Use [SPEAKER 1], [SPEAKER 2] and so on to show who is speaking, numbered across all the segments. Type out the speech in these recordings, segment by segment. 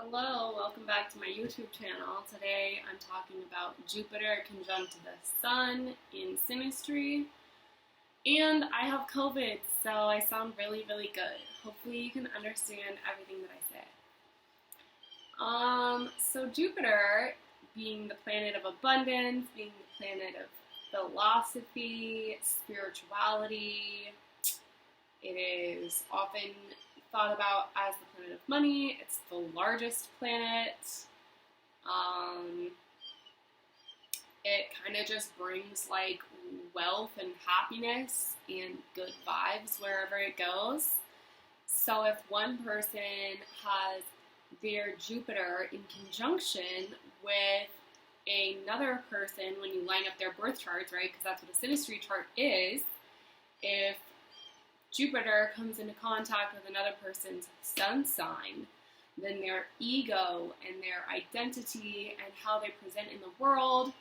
[SPEAKER 1] Hello, welcome back to my YouTube channel. Today I'm talking about Jupiter conjunct the Sun in synastry. And I have COVID, so I sound really good. Hopefully you can understand everything that I say. So Jupiter, being the planet of abundance, being the planet of philosophy, spirituality, it is often thought about as the planet of money. It's the largest planet. It kind of just brings like wealth and happiness and good vibes wherever it goes. So if one person has their Jupiter in conjunction with another person, when you line up their birth charts, right, because that's what a synastry chart is, if Jupiter comes into contact with another person's sun sign, then their ego and their identity and how they present in the world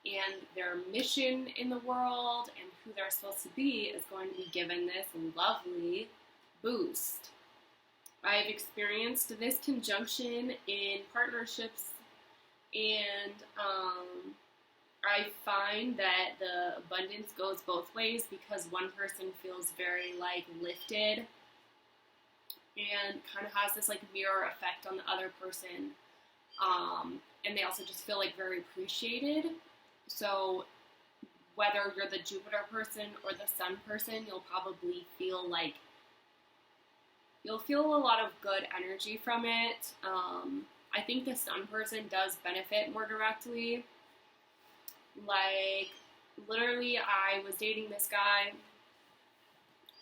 [SPEAKER 1] and their mission in the world and who they're supposed to be is going to be given this lovely boost. I've experienced this conjunction in partnerships, and I find that the abundance goes both ways because one person feels very like lifted and kind of has this like mirror effect on the other person, and they also just feel like very appreciated. So whether you're the Jupiter person or the Sun person, you'll probably feel like you'll feel a lot of good energy from it. I think the Sun person does benefit more directly. Like, literally, I was dating this guy,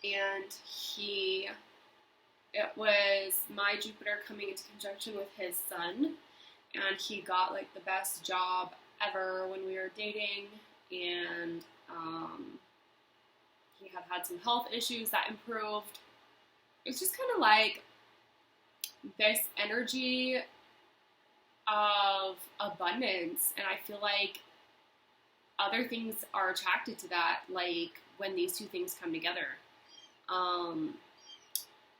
[SPEAKER 1] and it was my Jupiter coming into conjunction with his Sun, and he got, like, the best job ever when we were dating, and, he had some health issues that improved. It's just kind of like this energy of abundance, and I feel like other things are attracted to that, like when these two things come together.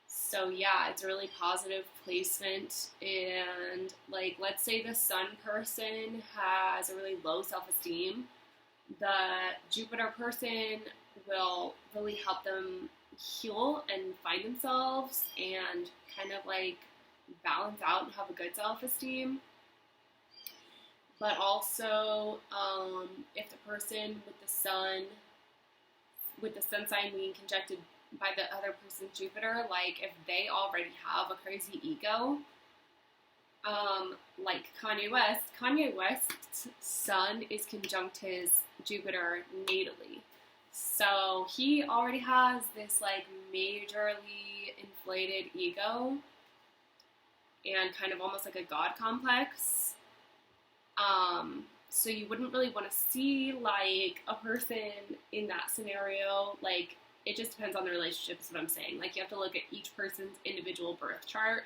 [SPEAKER 1] So yeah, it's a really positive placement. And like, let's say the Sun person has a really low self-esteem, the Jupiter person will really help them heal and find themselves and kind of like balance out and have a good self-esteem. But also, if the person with the sun sign being conjuncted by the other person's Jupiter, like if they already have a crazy ego, like Kanye West's Sun is conjunct his Jupiter natally. So he already has this like majorly inflated ego and kind of almost like a God complex. So you wouldn't really want to see like a person in that scenario. Like, it just depends on the relationship is what I'm saying. Like, you have to look at each person's individual birth chart.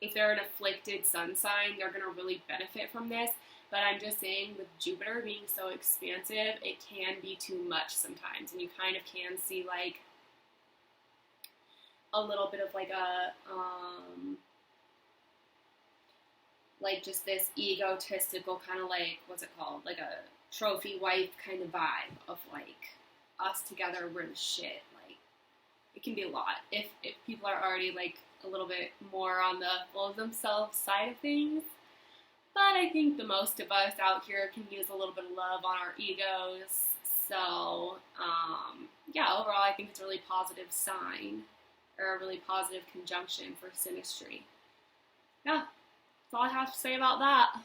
[SPEAKER 1] If they're an afflicted sun sign, they're going to really benefit from this. But I'm just saying, with Jupiter being so expansive, it can be too much sometimes. And you kind of can see like a little bit of like a, like just this egotistical kind of like, what's it called? Like a trophy wife kind of vibe of like, us together, we're the shit. Like, it can be a lot. If people are already like a little bit more on the full of themselves side of things. But I think the most of us out here can use a little bit of love on our egos. So, yeah, overall I think it's a really positive sign, or a really positive conjunction for synastry. Yeah. That's all I have to say about that.